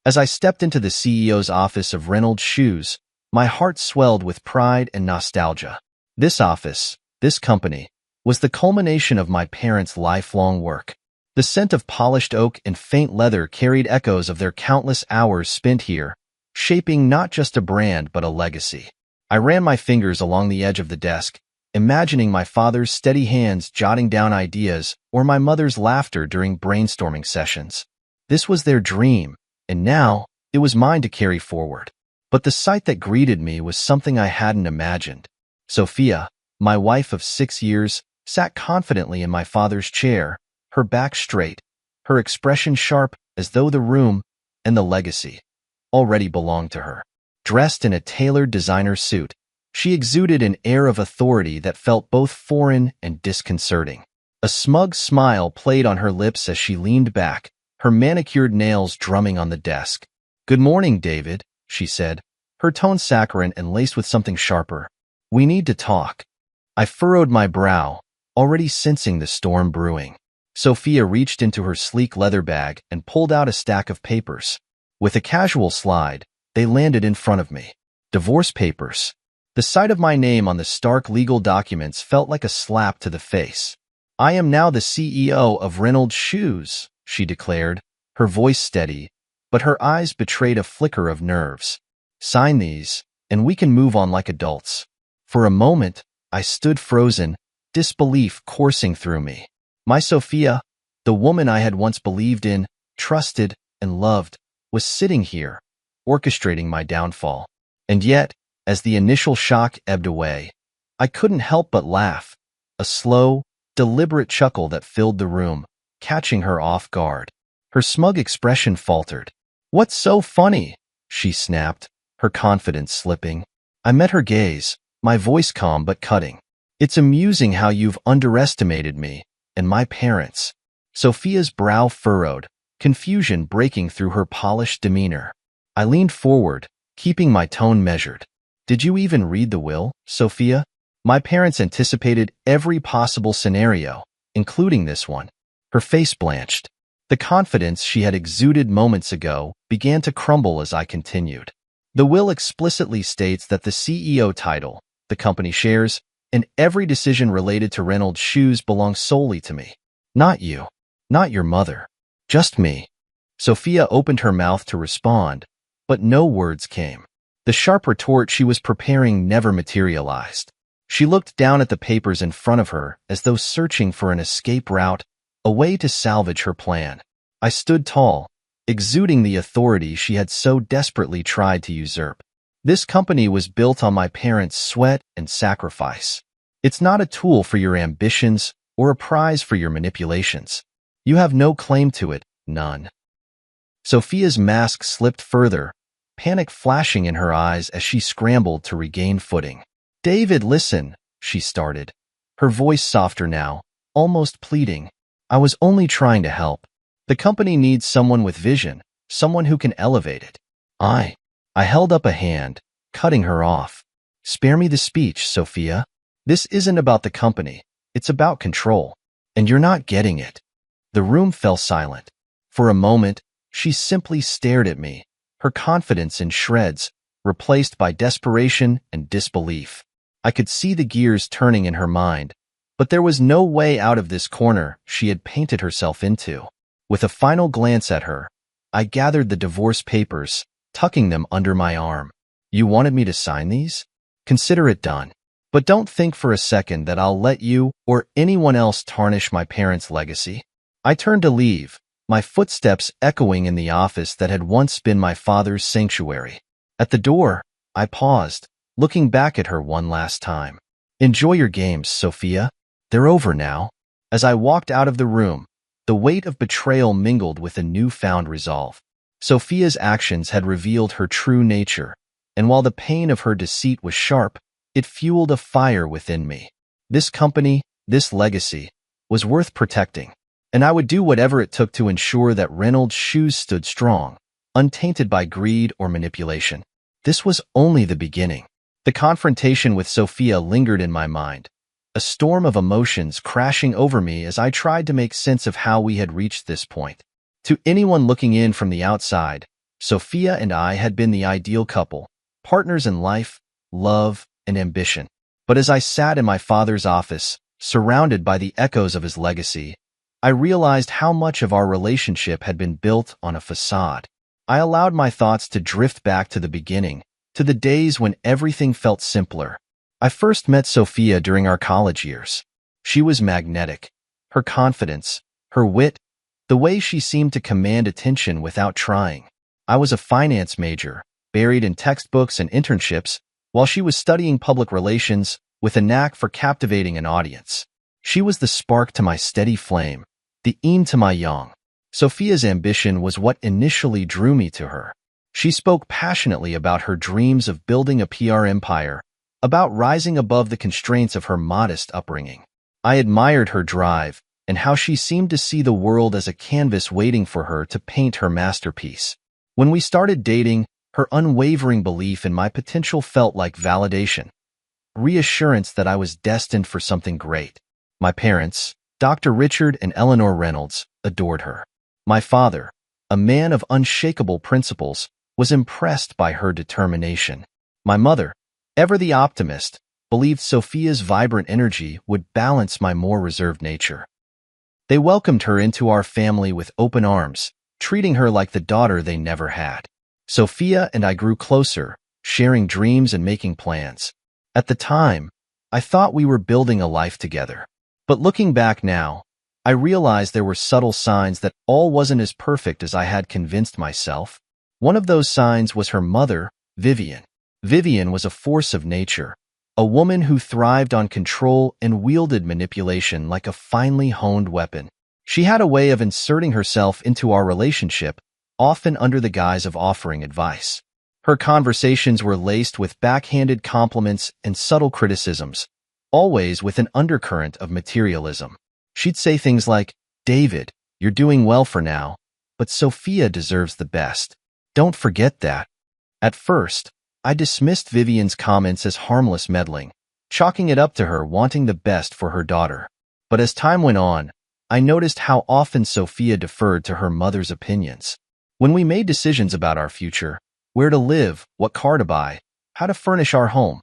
As I stepped into the CEO's office of Reynolds Shoes, my heart swelled with pride and nostalgia. This office, this company, was the culmination of my parents' lifelong work. The scent of polished oak and faint leather carried echoes of their countless hours spent here, shaping not just a brand but a legacy. I ran my fingers along the edge of the desk, imagining my father's steady hands jotting down ideas or my mother's laughter during brainstorming sessions. This was their dream, and now it was mine to carry forward. But the sight that greeted me was something I hadn't imagined. Sophia, my wife of 6 years, sat confidently in my father's chair, her back straight, her expression sharp as though the room and the legacy already belonged to her. Dressed in a tailored designer suit, she exuded an air of authority that felt both foreign and disconcerting. A smug smile played on her lips as she leaned back, her manicured nails drumming on the desk. "Good morning, David," she said, her tone saccharine and laced with something sharper. "We need to talk." I furrowed my brow, already sensing the storm brewing. Sophia reached into her sleek leather bag and pulled out a stack of papers. With a casual slide, they landed in front of me. Divorce papers. The sight of my name on the stark legal documents felt like a slap to the face. "I am now the CEO of Reynolds Shoes," she declared, her voice steady, but her eyes betrayed a flicker of nerves. "Sign these, and we can move on like adults." For a moment, I stood frozen, disbelief coursing through me. My Sophia, the woman I had once believed in, trusted, and loved, was sitting here, orchestrating my downfall. And yet, as the initial shock ebbed away, I couldn't help but laugh, a slow, deliberate chuckle that filled the room, catching her off guard. Her smug expression faltered. "What's so funny?" she snapped, her confidence slipping. I met her gaze, my voice calm but cutting. "It's amusing how you've underestimated me and my parents." Sophia's brow furrowed, confusion breaking through her polished demeanor. I leaned forward, keeping my tone measured. "Did you even read the will, Sophia?" My parents anticipated every possible scenario, including this one. Her face blanched. The confidence she had exuded moments ago began to crumble as I continued. "The will explicitly states that the CEO title, the company shares, and every decision related to Reynolds Shoes belongs solely to me. Not you. Not your mother. Just me." Sophia opened her mouth to respond, but no words came. The sharp retort she was preparing never materialized. She looked down at the papers in front of her as though searching for an escape route, a way to salvage her plan. I stood tall, exuding the authority she had so desperately tried to usurp. "This company was built on my parents' sweat and sacrifice. It's not a tool for your ambitions or a prize for your manipulations. You have no claim to it, none." Sophia's mask slipped further, panic flashing in her eyes as she scrambled to regain footing. "David, listen," she started, her voice softer now, almost pleading. "I was only trying to help. The company needs someone with vision, someone who can elevate it." I held up a hand, cutting her off. "Spare me the speech, Sophia. This isn't about the company. It's about control. And you're not getting it." The room fell silent. For a moment, she simply stared at me, her confidence in shreds, replaced by desperation and disbelief. I could see the gears turning in her mind, but there was no way out of this corner she had painted herself into. With a final glance at her, I gathered the divorce papers, tucking them under my arm. "You wanted me to sign these? Consider it done. But don't think for a second that I'll let you or anyone else tarnish my parents' legacy." I turned to leave, my footsteps echoing in the office that had once been my father's sanctuary. At the door, I paused, looking back at her one last time. "Enjoy your games, Sophia. They're over now." As I walked out of the room, the weight of betrayal mingled with a newfound resolve. Sophia's actions had revealed her true nature, and while the pain of her deceit was sharp, it fueled a fire within me. This company, this legacy, was worth protecting, and I would do whatever it took to ensure that Reynolds Shoes stood strong, untainted by greed or manipulation. This was only the beginning. The confrontation with Sophia lingered in my mind, a storm of emotions crashing over me as I tried to make sense of how we had reached this point. To anyone looking in from the outside, Sophia and I had been the ideal couple, partners in life, love, and ambition. But as I sat in my father's office, surrounded by the echoes of his legacy, I realized how much of our relationship had been built on a facade. I allowed my thoughts to drift back to the beginning, to the days when everything felt simpler. I first met Sophia during our college years. She was magnetic. Her confidence, her wit, the way she seemed to command attention without trying. I was a finance major, buried in textbooks and internships, while she was studying public relations with a knack for captivating an audience. She was the spark to my steady flame, the yin to my yang. Sophia's ambition was what initially drew me to her. She spoke passionately about her dreams of building a PR empire, about rising above the constraints of her modest upbringing. I admired her drive and how she seemed to see the world as a canvas waiting for her to paint her masterpiece. When we started dating, her unwavering belief in my potential felt like validation, reassurance that I was destined for something great. My parents, Dr. Richard and Eleanor Reynolds, adored her. My father, a man of unshakable principles, was impressed by her determination. My mother, ever the optimist, believed Sophia's vibrant energy would balance my more reserved nature. They welcomed her into our family with open arms, treating her like the daughter they never had. Sophia and I grew closer, sharing dreams and making plans. At the time, I thought we were building a life together. But looking back now, I realized there were subtle signs that all wasn't as perfect as I had convinced myself. One of those signs was her mother, Vivian. Vivian was a force of nature, a woman who thrived on control and wielded manipulation like a finely honed weapon. She had a way of inserting herself into our relationship, often under the guise of offering advice. Her conversations were laced with backhanded compliments and subtle criticisms, always with an undercurrent of materialism. She'd say things like, "David, you're doing well for now, but Sophia deserves the best. Don't forget that." At first, I dismissed Vivian's comments as harmless meddling, chalking it up to her wanting the best for her daughter. But as time went on, I noticed how often Sophia deferred to her mother's opinions. When we made decisions about our future, where to live, what car to buy, how to furnish our home,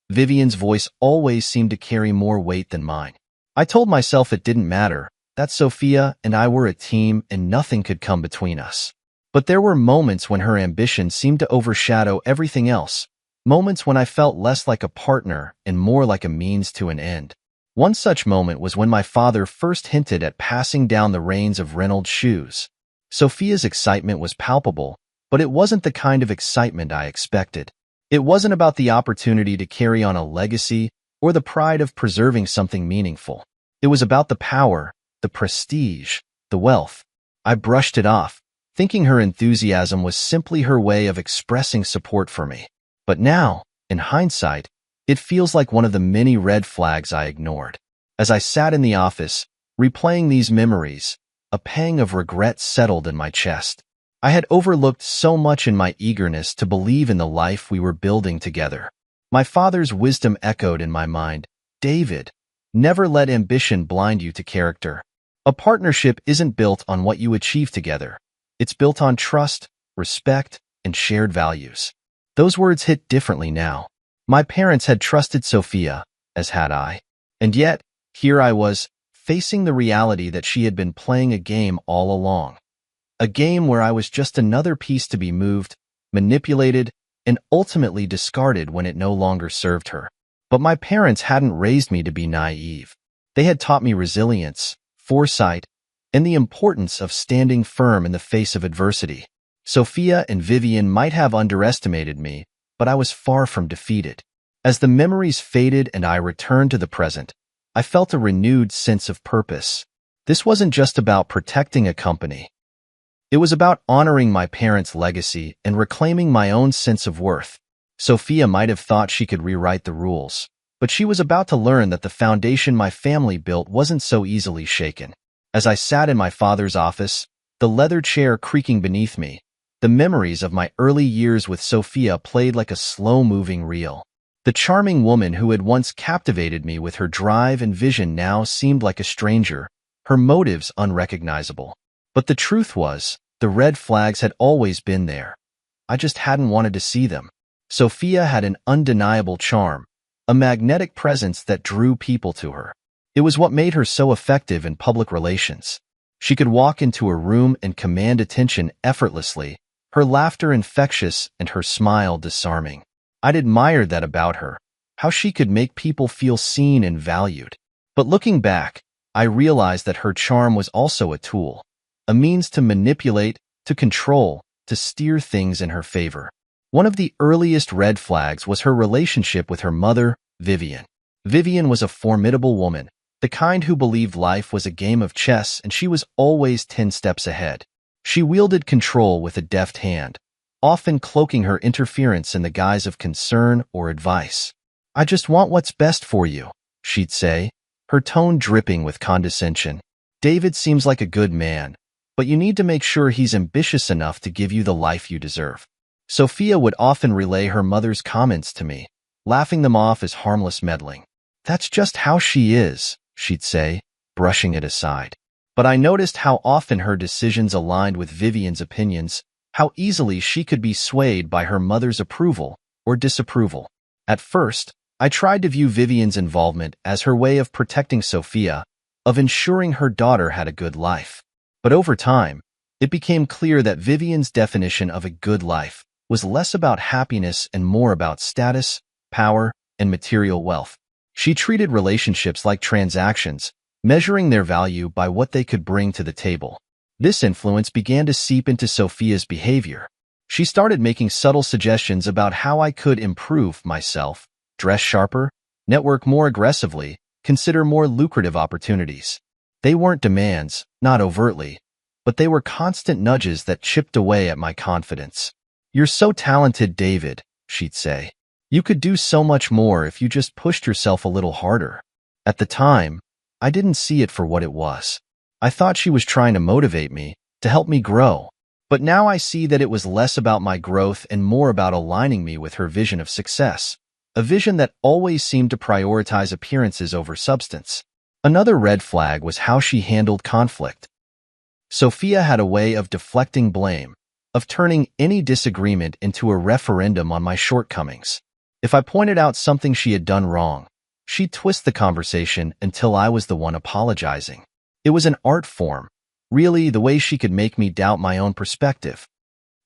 Vivian's voice always seemed to carry more weight than mine. I told myself it didn't matter, that Sophia and I were a team and nothing could come between us. But there were moments when her ambition seemed to overshadow everything else, moments when I felt less like a partner and more like a means to an end. One such moment was when my father first hinted at passing down the reins of Reynolds Shoes. Sophia's excitement was palpable, but it wasn't the kind of excitement I expected. It wasn't about the opportunity to carry on a legacy or the pride of preserving something meaningful. It was about the power, the prestige, the wealth. I brushed it off, thinking her enthusiasm was simply her way of expressing support for me. But now, in hindsight, it feels like one of the many red flags I ignored. As I sat in the office, replaying these memories, a pang of regret settled in my chest. I had overlooked so much in my eagerness to believe in the life we were building together. My father's wisdom echoed in my mind, "David, never let ambition blind you to character. A partnership isn't built on what you achieve together. It's built on trust, respect, and shared values." Those words hit differently now. My parents had trusted Sophia, as had I. And yet, here I was, facing the reality that she had been playing a game all along. A game where I was just another piece to be moved, manipulated, and ultimately discarded when it no longer served her. But my parents hadn't raised me to be naive. They had taught me resilience, foresight, and the importance of standing firm in the face of adversity. Sophia and Vivian might have underestimated me, but I was far from defeated. As the memories faded and I returned to the present, I felt a renewed sense of purpose. This wasn't just about protecting a company. It was about honoring my parents' legacy and reclaiming my own sense of worth. Sophia might have thought she could rewrite the rules, but she was about to learn that the foundation my family built wasn't so easily shaken. As I sat in my father's office, the leather chair creaking beneath me, the memories of my early years with Sophia played like a slow-moving reel. The charming woman who had once captivated me with her drive and vision now seemed like a stranger, her motives unrecognizable. But the truth was, the red flags had always been there. I just hadn't wanted to see them. Sophia had an undeniable charm, a magnetic presence that drew people to her. It was what made her so effective in public relations. She could walk into a room and command attention effortlessly, her laughter infectious and her smile disarming. I'd admired that about her, how she could make people feel seen and valued. But looking back, I realized that her charm was also a tool, a means to manipulate, to control, to steer things in her favor. One of the earliest red flags was her relationship with her mother, Vivian. Vivian was a formidable woman, the kind who believed life was a game of chess and she was always 10 steps ahead. She wielded control with a deft hand, often cloaking her interference in the guise of concern or advice. "I just want what's best for you," she'd say, her tone dripping with condescension. "David seems like a good man, but you need to make sure he's ambitious enough to give you the life you deserve." Sophia would often relay her mother's comments to me, laughing them off as harmless meddling. "That's just how she is," she'd say, brushing it aside. But I noticed how often her decisions aligned with Vivian's opinions, how easily she could be swayed by her mother's approval or disapproval. At first, I tried to view Vivian's involvement as her way of protecting Sophia, of ensuring her daughter had a good life. But over time, it became clear that Vivian's definition of a good life was less about happiness and more about status, power, and material wealth. She treated relationships like transactions, measuring their value by what they could bring to the table. This influence began to seep into Sophia's behavior. She started making subtle suggestions about how I could improve myself, dress sharper, network more aggressively, consider more lucrative opportunities. They weren't demands, not overtly, but they were constant nudges that chipped away at my confidence. "You're so talented, David," she'd say. "You could do so much more if you just pushed yourself a little harder." At the time, I didn't see it for what it was. I thought she was trying to motivate me, to help me grow. But now I see that it was less about my growth and more about aligning me with her vision of success, a vision that always seemed to prioritize appearances over substance. Another red flag was how she handled conflict. Sophia had a way of deflecting blame, of turning any disagreement into a referendum on my shortcomings. If I pointed out something she had done wrong, she'd twist the conversation until I was the one apologizing. It was an art form, really, the way she could make me doubt my own perspective.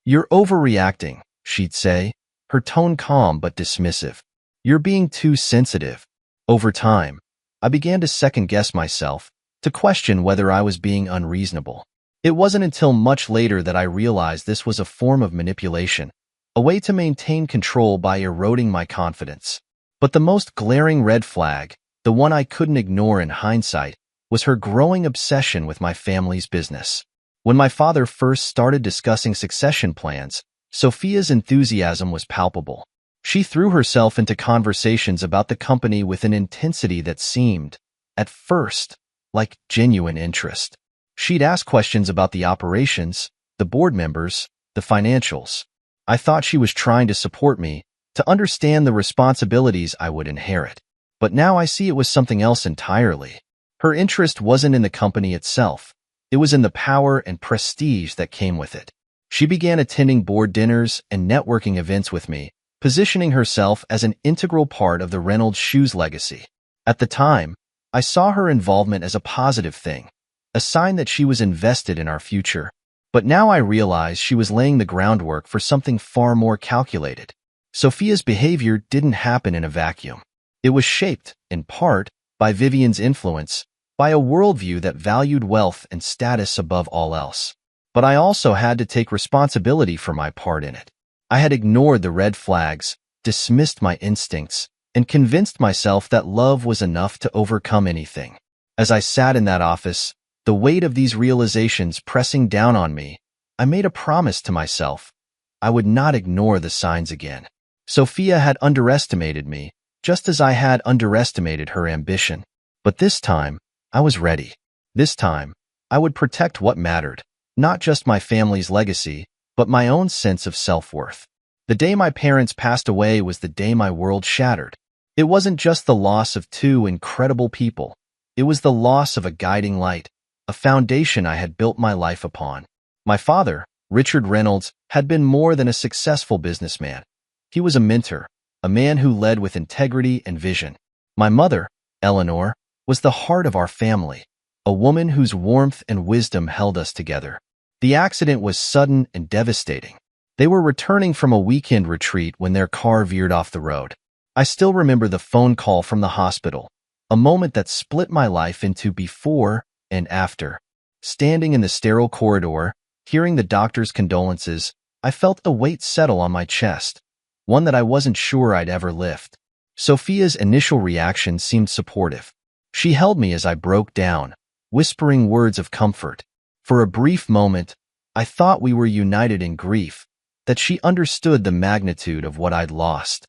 "You're overreacting," she'd say, her tone calm but dismissive. "You're being too sensitive." Over time, I began to second-guess myself, to question whether I was being unreasonable. It wasn't until much later that I realized this was a form of manipulation, a way to maintain control by eroding my confidence. But the most glaring red flag, the one I couldn't ignore in hindsight, was her growing obsession with my family's business. When my father first started discussing succession plans, Sophia's enthusiasm was palpable. She threw herself into conversations about the company with an intensity that seemed, at first, like genuine interest. She'd ask questions about the operations, the board members, the financials. I thought she was trying to support me, to understand the responsibilities I would inherit. But now I see it was something else entirely. Her interest wasn't in the company itself. It was in the power and prestige that came with it. She began attending board dinners and networking events with me, positioning herself as an integral part of the Reynolds Shoes legacy. At the time, I saw her involvement as a positive thing, a sign that she was invested in our future. But now I realize she was laying the groundwork for something far more calculated. Sophia's behavior didn't happen in a vacuum. It was shaped, in part, by Vivian's influence, by a worldview that valued wealth and status above all else. But I also had to take responsibility for my part in it. I had ignored the red flags, dismissed my instincts, and convinced myself that love was enough to overcome anything. As I sat in that office, the weight of these realizations pressing down on me, I made a promise to myself. I would not ignore the signs again. Sophia had underestimated me, just as I had underestimated her ambition. But this time, I was ready. This time, I would protect what mattered, not just my family's legacy, but my own sense of self-worth. The day my parents passed away was the day my world shattered. It wasn't just the loss of two incredible people. It was the loss of a guiding light, a foundation I had built my life upon. My father, Richard Reynolds had been more than a successful businessman. He was a mentor, a man who led with integrity and vision. My mother, Eleanor, was the heart of our family, a woman whose warmth and wisdom held us together. The accident was sudden and devastating. They were returning from a weekend retreat when their car veered off the road. I still remember the phone call from the hospital, a moment that split my life into before and after. Standing in the sterile corridor, hearing the doctor's condolences, I felt a weight settle on my chest, one that I wasn't sure I'd ever lift. Sophia's initial reaction seemed supportive. She held me as I broke down, whispering words of comfort. For a brief moment, I thought we were united in grief, that she understood the magnitude of what I'd lost.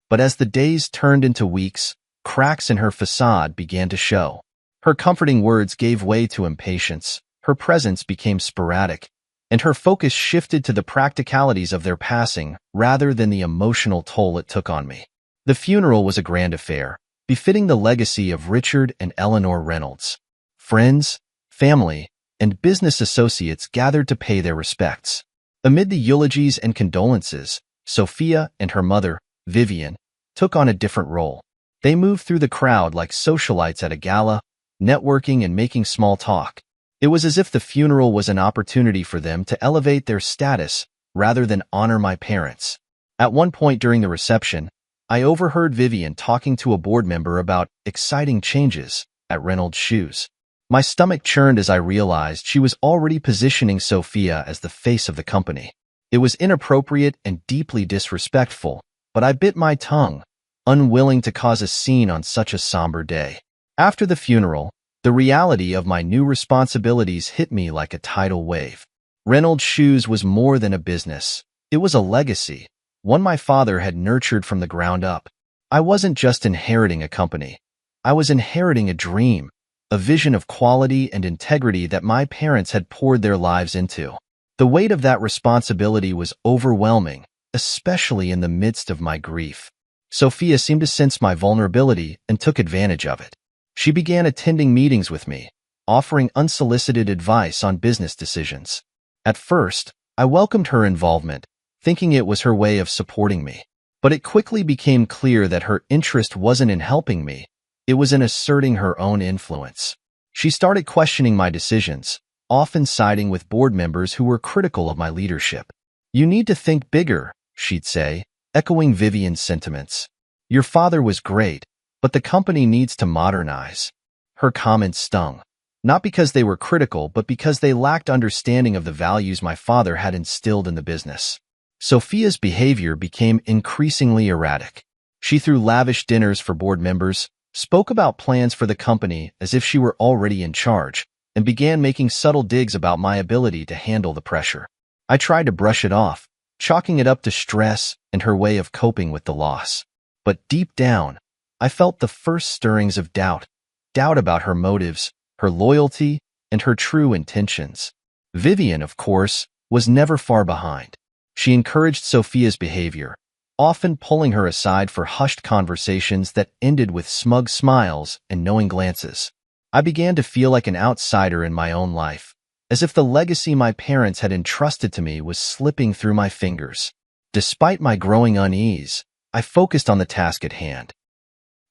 But as the days turned into weeks, cracks in her facade began to show. Her comforting words gave way to impatience, her presence became sporadic, and her focus shifted to the practicalities of their passing rather than the emotional toll it took on me. The funeral was a grand affair, befitting the legacy of Richard and Eleanor Reynolds. Friends, family, and business associates gathered to pay their respects. Amid the eulogies and condolences, Sophia and her mother, Vivian, took on a different role. They moved through the crowd like socialites at a gala, networking and making small talk. It was as if the funeral was an opportunity for them to elevate their status rather than honor my parents. At one point during the reception, I overheard Vivian talking to a board member about exciting changes at Reynolds Shoes. My stomach churned as I realized she was already positioning Sophia as the face of the company. It was inappropriate and deeply disrespectful, but I bit my tongue, unwilling to cause a scene on such a somber day. After the funeral, the reality of my new responsibilities hit me like a tidal wave. Reynolds Shoes was more than a business. It was a legacy, one my father had nurtured from the ground up. I wasn't just inheriting a company. I was inheriting a dream, a vision of quality and integrity that my parents had poured their lives into. The weight of that responsibility was overwhelming, especially in the midst of my grief. Sophia seemed to sense my vulnerability and took advantage of it. She began attending meetings with me, offering unsolicited advice on business decisions. At first, I welcomed her involvement, thinking it was her way of supporting me. But it quickly became clear that her interest wasn't in helping me, it was in asserting her own influence. She started questioning my decisions, often siding with board members who were critical of my leadership. "You need to think bigger," she'd say, echoing Vivian's sentiments. "Your father was great, but the company needs to modernize." Her comments stung, not because they were critical, but because they lacked understanding of the values my father had instilled in the business. Sophia's behavior became increasingly erratic. She threw lavish dinners for board members, spoke about plans for the company as if she were already in charge, and began making subtle digs about my ability to handle the pressure. I tried to brush it off, chalking it up to stress and her way of coping with the loss. But deep down, I felt the first stirrings of doubt about her motives, her loyalty, and her true intentions. Vivian, of course, was never far behind. She encouraged Sophia's behavior, often pulling her aside for hushed conversations that ended with smug smiles and knowing glances. I began to feel like an outsider in my own life, as if the legacy my parents had entrusted to me was slipping through my fingers. Despite my growing unease, I focused on the task at hand.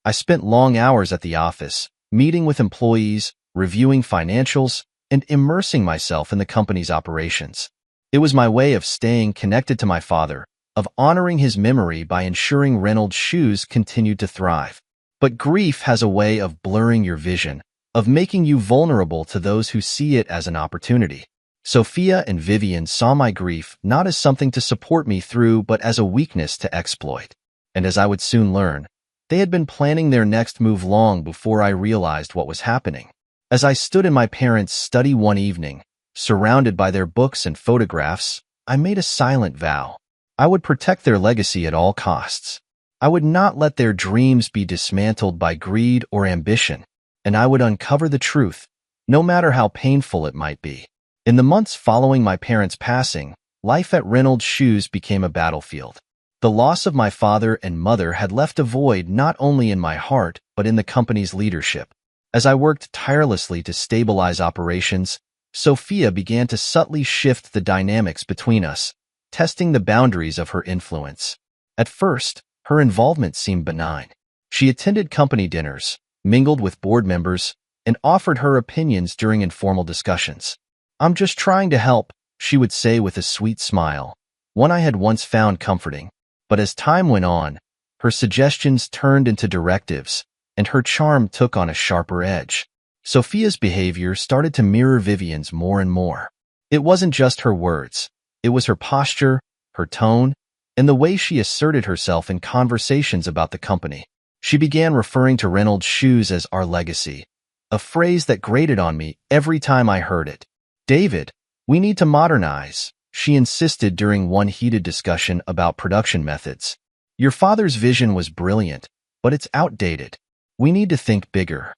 I spent long hours at the office, meeting with employees, reviewing financials, and immersing myself in the company's operations. It was my way of staying connected to my father, of honoring his memory by ensuring Reynolds Shoes continued to thrive. But grief has a way of blurring your vision, of making you vulnerable to those who see it as an opportunity. Sophia and Vivian saw my grief not as something to support me through, but as a weakness to exploit. And as I would soon learn, they had been planning their next move long before I realized what was happening. As I stood in my parents' study one evening, surrounded by their books and photographs, I made a silent vow. I would protect their legacy at all costs. I would not let their dreams be dismantled by greed or ambition, and I would uncover the truth, no matter how painful it might be. In the months following my parents' passing, life at Reynolds Shoes became a battlefield. The loss of my father and mother had left a void not only in my heart, but in the company's leadership. As I worked tirelessly to stabilize operations, Sophia began to subtly shift the dynamics between us, testing the boundaries of her influence. At first, her involvement seemed benign. She attended company dinners, mingled with board members, and offered her opinions during informal discussions. "I'm just trying to help," she would say with a sweet smile, one I had once found comforting. But as time went on, her suggestions turned into directives, and her charm took on a sharper edge. Sophia's behavior started to mirror Vivian's more and more. It wasn't just her words. It was her posture, her tone, and the way she asserted herself in conversations about the company. She began referring to Reynolds Shoes as our legacy, a phrase that grated on me every time I heard it. "David, we need to modernize," she insisted during one heated discussion about production methods. "Your father's vision was brilliant, but it's outdated. We need to think bigger."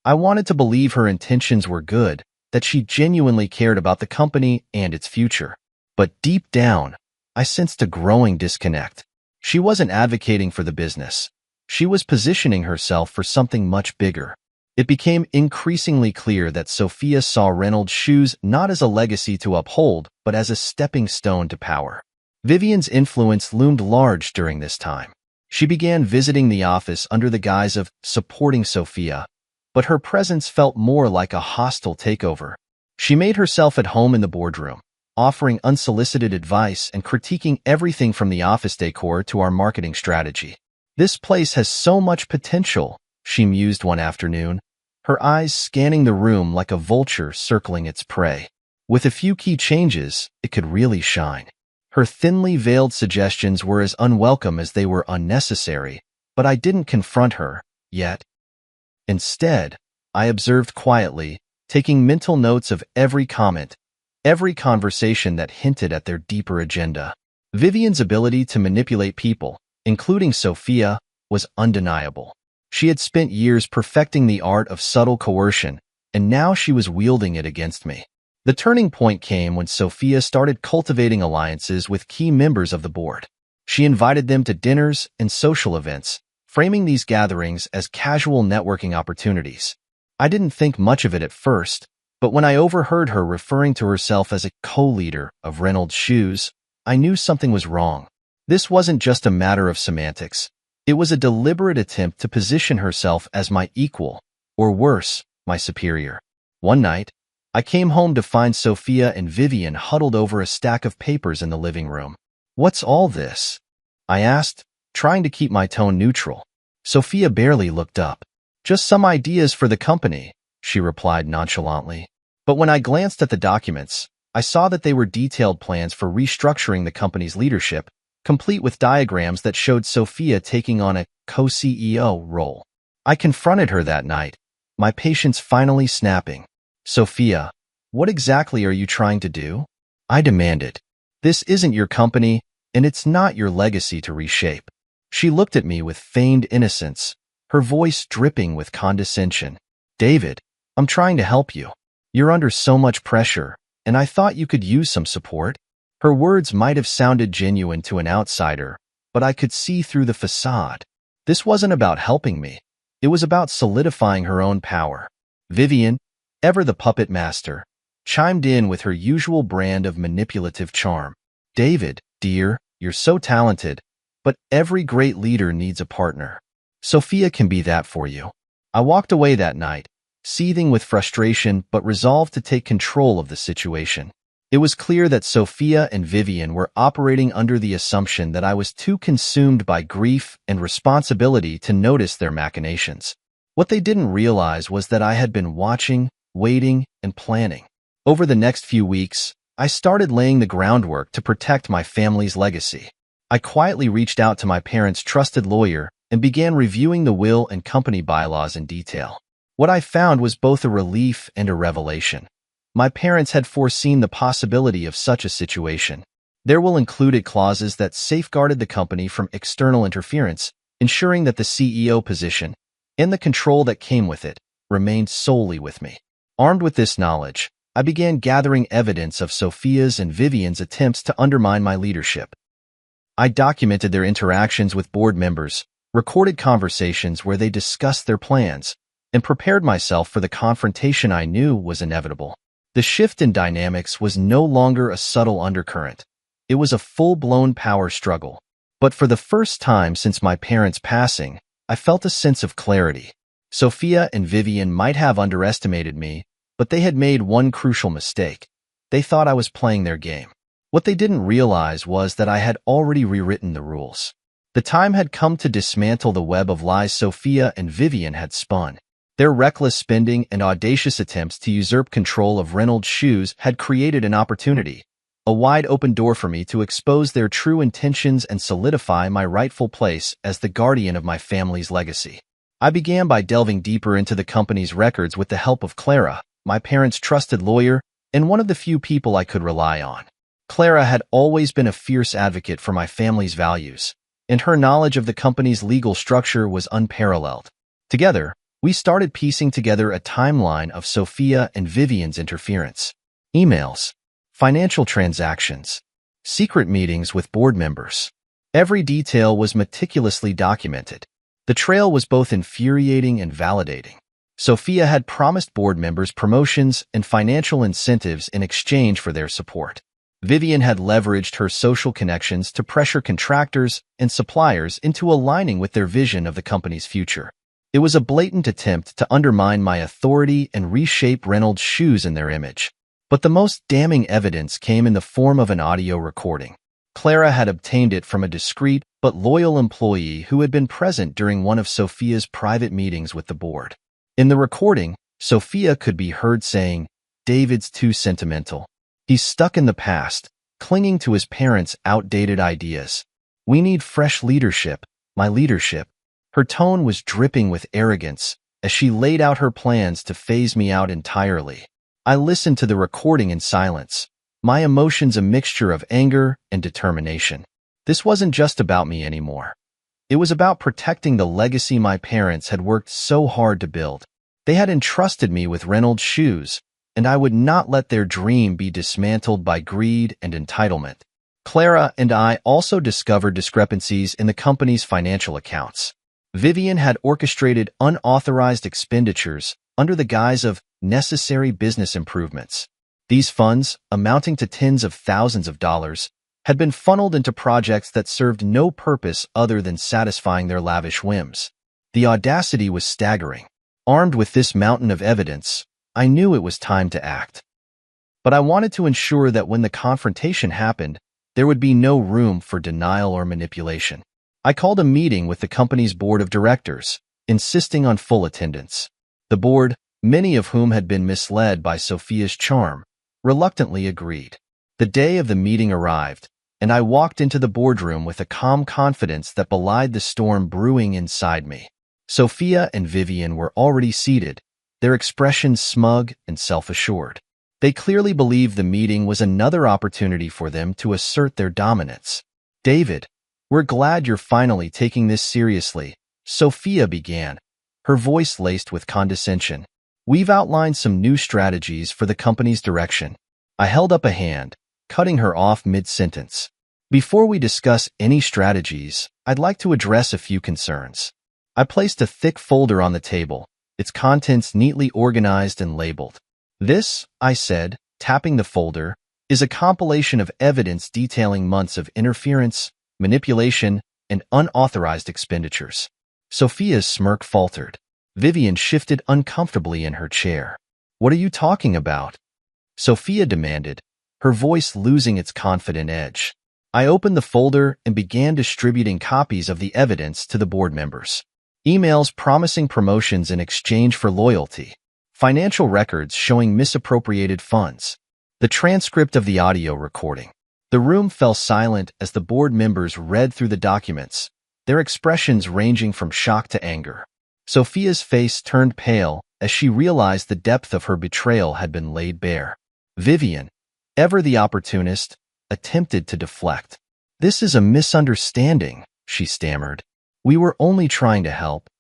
I wanted to believe her intentions were good, that she genuinely cared about the company and its future. But deep down, I sensed a growing disconnect. She wasn't advocating for the business. She was positioning herself for something much bigger. It became increasingly clear that Sophia saw Reynolds Shoes not as a legacy to uphold, but as a stepping stone to power. Vivian's influence loomed large during this time. She began visiting the office under the guise of supporting Sophia, but her presence felt more like a hostile takeover. She made herself at home in the boardroom, offering unsolicited advice and critiquing everything from the office decor to our marketing strategy. "This place has so much potential," she mused one afternoon, her eyes scanning the room like a vulture circling its prey. "With a few key changes, it could really shine." Her thinly veiled suggestions were as unwelcome as they were unnecessary, but I didn't confront her, yet. Instead, I observed quietly, taking mental notes of every comment, every conversation that hinted at their deeper agenda. Vivian's ability to manipulate people, including Sophia, was undeniable. She had spent years perfecting the art of subtle coercion, and now she was wielding it against me. The turning point came when Sophia started cultivating alliances with key members of the board. She invited them to dinners and social events, framing these gatherings as casual networking opportunities. I didn't think much of it at first, but when I overheard her referring to herself as a co-leader of Reynolds Shoes, I knew something was wrong. This wasn't just a matter of semantics. It was a deliberate attempt to position herself as my equal, or worse, my superior. One night, I came home to find Sophia and Vivian huddled over a stack of papers in the living room. "What's all this?" I asked, trying to keep my tone neutral. Sophia barely looked up. "Just some ideas for the company," she replied nonchalantly. But when I glanced at the documents, I saw that they were detailed plans for restructuring the company's leadership, complete with diagrams that showed Sophia taking on a co-CEO role. I confronted her that night, my patience finally snapping. "Sophia, what exactly are you trying to do?" I demanded. "This isn't your company, and it's not your legacy to reshape." She looked at me with feigned innocence, her voice dripping with condescension. "David, I'm trying to help you. You're under so much pressure, and I thought you could use some support." Her words might have sounded genuine to an outsider, but I could see through the facade. This wasn't about helping me. It was about solidifying her own power. Vivian, ever the puppet master, chimed in with her usual brand of manipulative charm. "David, dear, you're so talented, but every great leader needs a partner. Sophia can be that for you." I walked away that night, seething with frustration but resolved to take control of the situation. It was clear that Sophia and Vivian were operating under the assumption that I was too consumed by grief and responsibility to notice their machinations. What they didn't realize was that I had been watching, waiting, and planning. Over the next few weeks, I started laying the groundwork to protect my family's legacy. I quietly reached out to my parents' trusted lawyer and began reviewing the will and company bylaws in detail. What I found was both a relief and a revelation. My parents had foreseen the possibility of such a situation. Their will included clauses that safeguarded the company from external interference, ensuring that the CEO position, and the control that came with it, remained solely with me. Armed with this knowledge, I began gathering evidence of Sophia's and Vivian's attempts to undermine my leadership. I documented their interactions with board members, recorded conversations where they discussed their plans, and prepared myself for the confrontation I knew was inevitable. The shift in dynamics was no longer a subtle undercurrent. It was a full-blown power struggle. But for the first time since my parents' passing, I felt a sense of clarity. Sophia and Vivian might have underestimated me, but they had made one crucial mistake. They thought I was playing their game. What they didn't realize was that I had already rewritten the rules. The time had come to dismantle the web of lies Sophia and Vivian had spun. Their reckless spending and audacious attempts to usurp control of Reynolds Shoes had created an opportunity, a wide-open door for me to expose their true intentions and solidify my rightful place as the guardian of my family's legacy. I began by delving deeper into the company's records with the help of Clara, my parents' trusted lawyer, and one of the few people I could rely on. Clara had always been a fierce advocate for my family's values, and her knowledge of the company's legal structure was unparalleled. Together, we started piecing together a timeline of Sophia and Vivian's interference. Emails, financial transactions, secret meetings with board members. Every detail was meticulously documented. The trail was both infuriating and validating. Sophia had promised board members promotions and financial incentives in exchange for their support. Vivian had leveraged her social connections to pressure contractors and suppliers into aligning with their vision of the company's future. It was a blatant attempt to undermine my authority and reshape Reynolds Shoes in their image. But the most damning evidence came in the form of an audio recording. Clara had obtained it from a discreet but loyal employee who had been present during one of Sophia's private meetings with the board. In the recording, Sophia could be heard saying, "David's too sentimental. He's stuck in the past, clinging to his parents' outdated ideas. We need fresh leadership, my leadership." Her tone was dripping with arrogance as she laid out her plans to phase me out entirely. I listened to the recording in silence, my emotions a mixture of anger and determination. This wasn't just about me anymore. It was about protecting the legacy my parents had worked so hard to build. They had entrusted me with Reynolds Shoes, and I would not let their dream be dismantled by greed and entitlement. Clara and I also discovered discrepancies in the company's financial accounts. Vivian had orchestrated unauthorized expenditures under the guise of necessary business improvements. These funds, amounting to tens of thousands of dollars, had been funneled into projects that served no purpose other than satisfying their lavish whims. The audacity was staggering. Armed with this mountain of evidence, I knew it was time to act. But I wanted to ensure that when the confrontation happened, there would be no room for denial or manipulation. I called a meeting with the company's board of directors, insisting on full attendance. The board, many of whom had been misled by Sophia's charm, reluctantly agreed. The day of the meeting arrived, and I walked into the boardroom with a calm confidence that belied the storm brewing inside me. Sophia and Vivian were already seated, their expressions smug and self-assured. They clearly believed the meeting was another opportunity for them to assert their dominance. "David, we're glad you're finally taking this seriously," Sophia began, her voice laced with condescension. "We've outlined some new strategies for the company's direction." I held up a hand, cutting her off mid-sentence. "Before we discuss any strategies, I'd like to address a few concerns." I placed a thick folder on the table, its contents neatly organized and labeled. "This," I said, tapping the folder, "is a compilation of evidence detailing months of interference, manipulation, and unauthorized expenditures." Sophia's smirk faltered. Vivian shifted uncomfortably in her chair. "What are you talking about?" Sophia demanded, her voice losing its confident edge. I opened the folder and began distributing copies of the evidence to the board members. Emails promising promotions in exchange for loyalty. Financial records showing misappropriated funds. The transcript of the audio recording. The room fell silent as the board members read through the documents, their expressions ranging from shock to anger. Sophia's face turned pale as she realized the depth of her betrayal had been laid bare. Vivian, ever the opportunist, attempted to deflect. "This is a misunderstanding," she stammered. "We were only trying to help."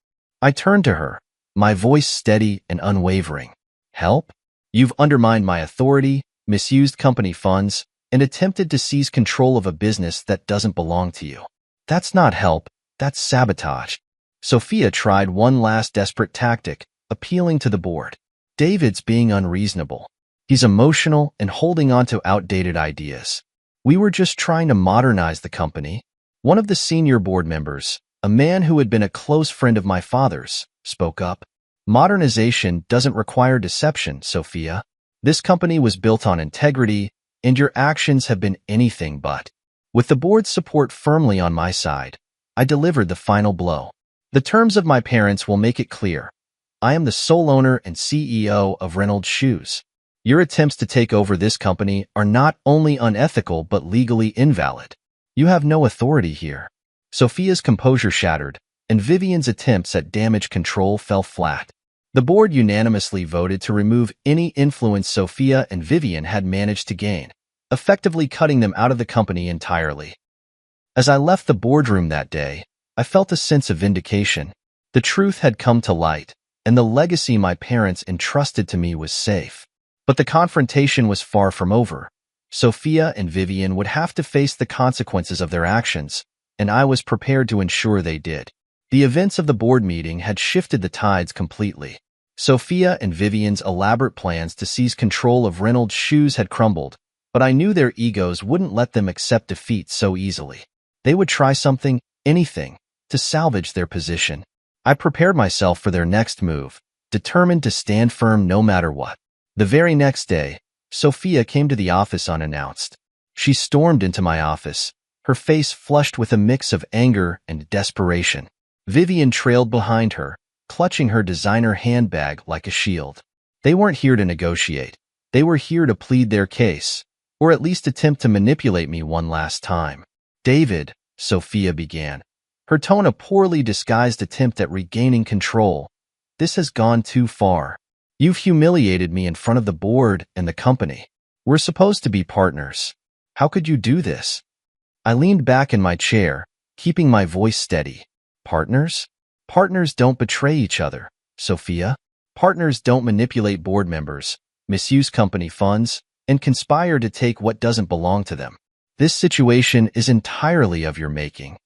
I turned to her, my voice steady and unwavering. "Help? You've undermined my authority, misused company funds, and attempted to seize control of a business that doesn't belong to you. That's not help, that's sabotage." Sophia tried one last desperate tactic, appealing to the board. "David's being unreasonable. He's emotional and holding on to outdated ideas. We were just trying to modernize the company. One of the senior board members, a man who had been a close friend of my father's, spoke up. Modernization doesn't require deception, Sophia. This company was built on integrity, and your actions have been anything but. With the board's support firmly on my side, I delivered the final blow. The terms of my parents will make it clear. I am the sole owner and CEO of Reynolds Shoes. Your attempts to take over this company are not only unethical but legally invalid. You have no authority here. Sophia's composure shattered, and Vivian's attempts at damage control fell flat. The board unanimously voted to remove any influence Sophia and Vivian had managed to gain, effectively cutting them out of the company entirely. As I left the boardroom that day, I felt a sense of vindication. The truth had come to light, and the legacy my parents entrusted to me was safe. But the confrontation was far from over. Sophia and Vivian would have to face the consequences of their actions, and I was prepared to ensure they did. The events of the board meeting had shifted the tides completely. Sophia and Vivian's elaborate plans to seize control of Reynolds Shoes had crumbled, but I knew their egos wouldn't let them accept defeat so easily. They would try something, anything, to salvage their position. I prepared myself for their next move, determined to stand firm no matter what. The very next day, Sophia came to the office unannounced. She stormed into my office, her face flushed with a mix of anger and desperation. Vivian trailed behind her, clutching her designer handbag like a shield. They weren't here to negotiate. They were here to plead their case, or at least attempt to manipulate me one last time. David, Sophia began, her tone a poorly disguised attempt at regaining control. This has gone too far. You've humiliated me in front of the board and the company. We're supposed to be partners. How could you do this? I leaned back in my chair, keeping my voice steady. Partners? Partners don't betray each other, Sophia. Partners don't manipulate board members, misuse company funds, and conspire to take what doesn't belong to them. This situation is entirely of your making.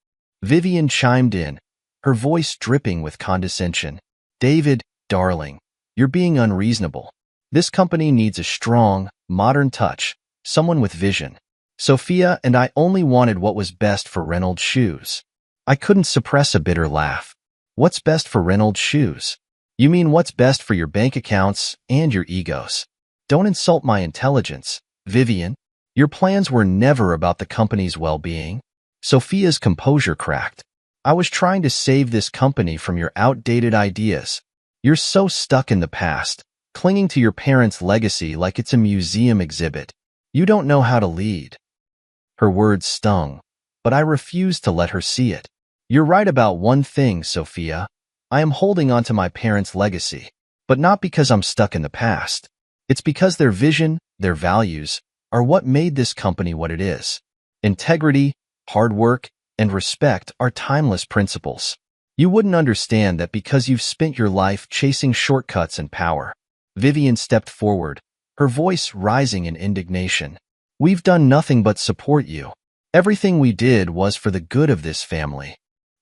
Vivian chimed in, her voice dripping with condescension. David, darling, you're being unreasonable. This company needs a strong, modern touch, someone with vision. Sophia and I only wanted what was best for Reynolds Shoes. I couldn't suppress a bitter laugh. What's best for Reynolds Shoes? You mean what's best for your bank accounts and your egos? Don't insult my intelligence, Vivian. Your plans were never about the company's well-being. Sophia's composure cracked. I was trying to save this company from your outdated ideas. You're so stuck in the past, clinging to your parents' legacy like it's a museum exhibit. You don't know how to lead. Her words stung, but I refused to let her see it. You're right about one thing, Sophia. I am holding on to my parents' legacy, but not because I'm stuck in the past. It's because their vision, their values, are what made this company what it is. Integrity, hard work, and respect are timeless principles. You wouldn't understand that because you've spent your life chasing shortcuts and power. Vivian stepped forward, her voice rising in indignation. We've done nothing but support you. Everything we did was for the good of this family.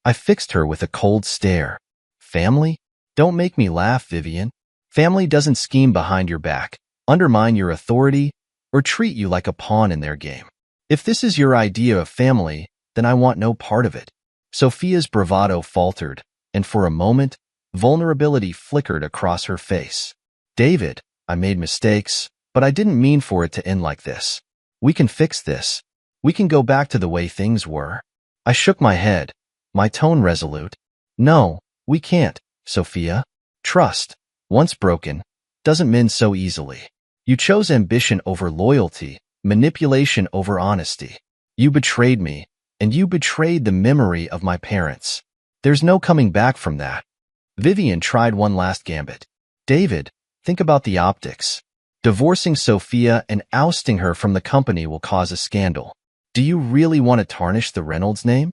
I fixed her with a cold stare. Family? Don't make me laugh, Vivian. Family doesn't scheme behind your back, undermine your authority, or treat you like a pawn in their game. If this is your idea of family, then I want no part of it. Sophia's bravado faltered, and for a moment, vulnerability flickered across her face. David, I made mistakes, but I didn't mean for it to end like this. We can fix this. We can go back to the way things were. I shook my head, my tone resolute. No, we can't, Sophia. Trust, once broken, doesn't mend so easily. You chose ambition over loyalty, manipulation over honesty. You betrayed me, and you betrayed the memory of my parents. There's no coming back from that. Vivian tried one last gambit. David, think about the optics. Divorcing Sophia and ousting her from the company will cause a scandal. Do you really want to tarnish the Reynolds name?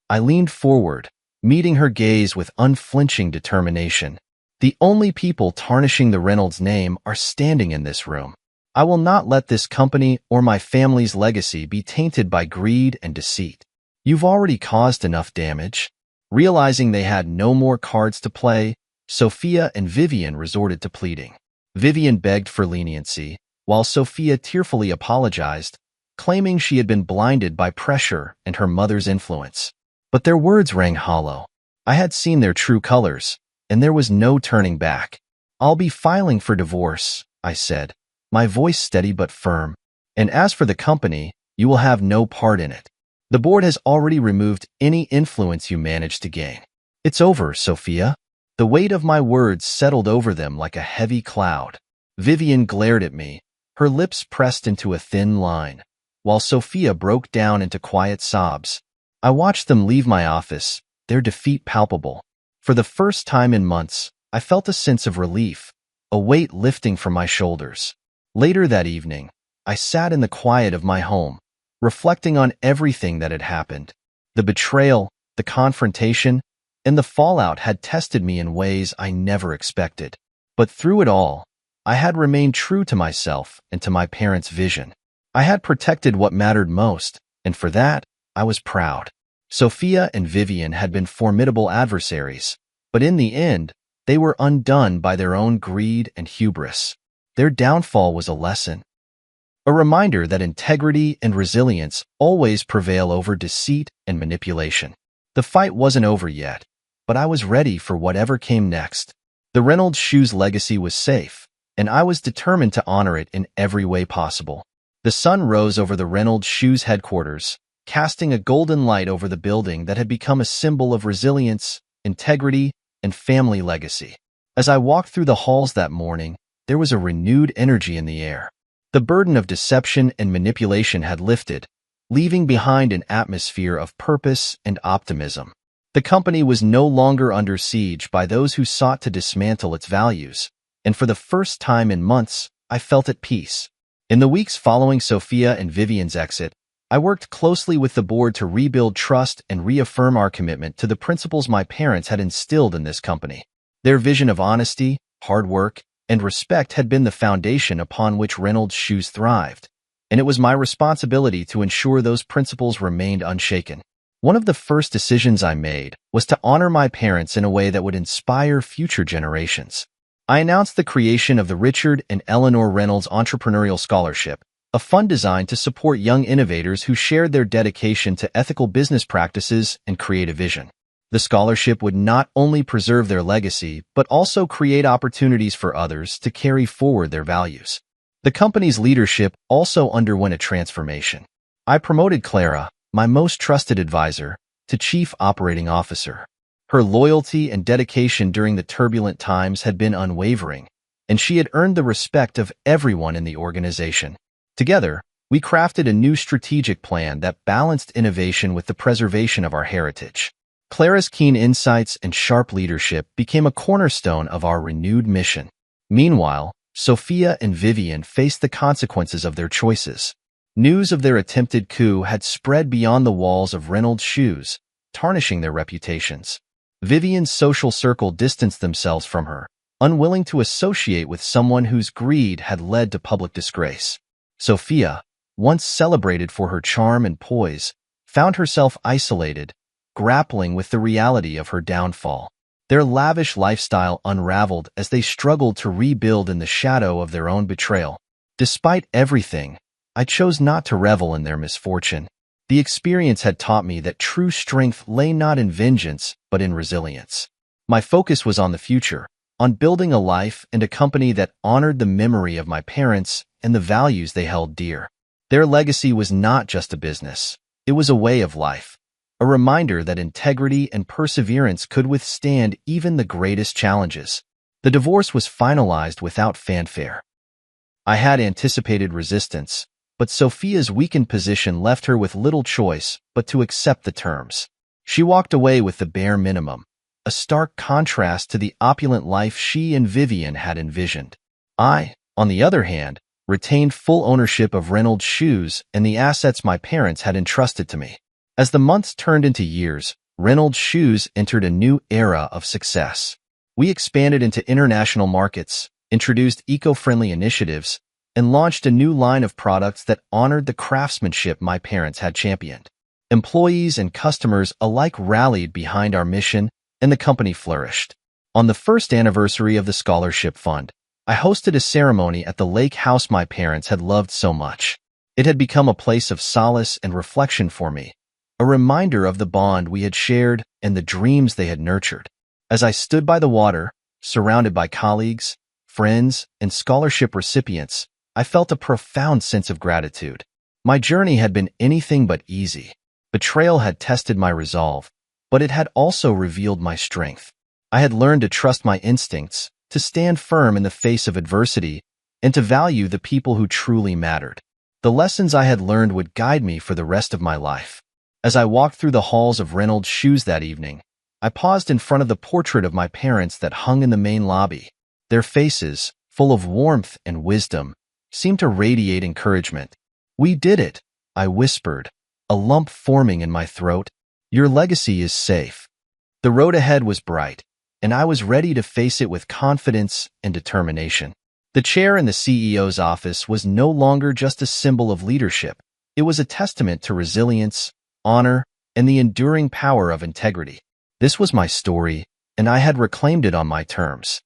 I leaned forward, meeting her gaze with unflinching determination. The only people tarnishing the Reynolds name are standing in this room. I will not let this company or my family's legacy be tainted by greed and deceit. You've already caused enough damage. Realizing they had no more cards to play, Sophia and Vivian resorted to pleading. Vivian begged for leniency, while Sophia tearfully apologized, claiming she had been blinded by pressure and her mother's influence. But their words rang hollow. I had seen their true colors, and there was no turning back. "I'll be filing for divorce," I said, my voice steady but firm. "And as for the company, you will have no part in it. The board has already removed any influence you managed to gain. It's over, Sophia." The weight of my words settled over them like a heavy cloud. Vivian glared at me, her lips pressed into a thin line, while Sophia broke down into quiet sobs. I watched them leave my office, their defeat palpable. For the first time in months, I felt a sense of relief, a weight lifting from my shoulders. Later that evening, I sat in the quiet of my home, reflecting on everything that had happened. The betrayal, the confrontation, and the fallout had tested me in ways I never expected. But through it all, I had remained true to myself and to my parents' vision. I had protected what mattered most, and for that, I was proud. Sophia and Vivian had been formidable adversaries, but in the end, they were undone by their own greed and hubris. Their downfall was a lesson, a reminder that integrity and resilience always prevail over deceit and manipulation. The fight wasn't over yet, but I was ready for whatever came next. The Reynolds Shoes legacy was safe, and I was determined to honor it in every way possible. The sun rose over the Reynolds Shoes headquarters, casting a golden light over the building that had become a symbol of resilience, integrity, and family legacy. As I walked through the halls that morning, there was a renewed energy in the air. The burden of deception and manipulation had lifted, leaving behind an atmosphere of purpose and optimism. The company was no longer under siege by those who sought to dismantle its values, and for the first time in months, I felt at peace. In the weeks following Sophia and Vivian's exit, I worked closely with the board to rebuild trust and reaffirm our commitment to the principles my parents had instilled in this company. Their vision of honesty, hard work, and respect had been the foundation upon which Reynolds Shoes thrived, and it was my responsibility to ensure those principles remained unshaken. One of the first decisions I made was to honor my parents in a way that would inspire future generations. I announced the creation of the Richard and Eleanor Reynolds Entrepreneurial Scholarship, a fund designed to support young innovators who shared their dedication to ethical business practices and creative vision. The scholarship would not only preserve their legacy, but also create opportunities for others to carry forward their values. The company's leadership also underwent a transformation. I promoted Clara, my most trusted advisor, to Chief Operating Officer. Her loyalty and dedication during the turbulent times had been unwavering, and she had earned the respect of everyone in the organization. Together, we crafted a new strategic plan that balanced innovation with the preservation of our heritage. Clara's keen insights and sharp leadership became a cornerstone of our renewed mission. Meanwhile, Sophia and Vivian faced the consequences of their choices. News of their attempted coup had spread beyond the walls of Reynolds Shoes, tarnishing their reputations. Vivian's social circle distanced themselves from her, unwilling to associate with someone whose greed had led to public disgrace. Sophia, once celebrated for her charm and poise, found herself isolated, grappling with the reality of her downfall. Their lavish lifestyle unraveled as they struggled to rebuild in the shadow of their own betrayal. Despite everything, I chose not to revel in their misfortune. The experience had taught me that true strength lay not in vengeance, but in resilience. My focus was on the future, on building a life and a company that honored the memory of my parents and the values they held dear. Their legacy was not just a business. It was a way of life, a reminder that integrity and perseverance could withstand even the greatest challenges. The divorce was finalized without fanfare. I had anticipated resistance, but Sophia's weakened position left her with little choice but to accept the terms. She walked away with the bare minimum, a stark contrast to the opulent life she and Vivian had envisioned. I, on the other hand, retained full ownership of Reynolds Shoes and the assets my parents had entrusted to me. As the months turned into years, Reynolds Shoes entered a new era of success. We expanded into international markets, introduced eco-friendly initiatives, and launched a new line of products that honored the craftsmanship my parents had championed. Employees and customers alike rallied behind our mission, and the company flourished. On the first anniversary of the scholarship fund, I hosted a ceremony at the lake house my parents had loved so much. It had become a place of solace and reflection for me, a reminder of the bond we had shared and the dreams they had nurtured. As I stood by the water, surrounded by colleagues, friends, and scholarship recipients, I felt a profound sense of gratitude. My journey had been anything but easy. Betrayal had tested my resolve, but it had also revealed my strength. I had learned to trust my instincts, to stand firm in the face of adversity, and to value the people who truly mattered. The lessons I had learned would guide me for the rest of my life. As I walked through the halls of Reynolds Shoes that evening, I paused in front of the portrait of my parents that hung in the main lobby. Their faces, full of warmth and wisdom, seemed to radiate encouragement. "We did it," I whispered, a lump forming in my throat. "Your legacy is safe." The road ahead was bright, and I was ready to face it with confidence and determination. The chair in the CEO's office was no longer just a symbol of leadership. It was a testament to resilience, honor, and the enduring power of integrity. This was my story, and I had reclaimed it on my terms.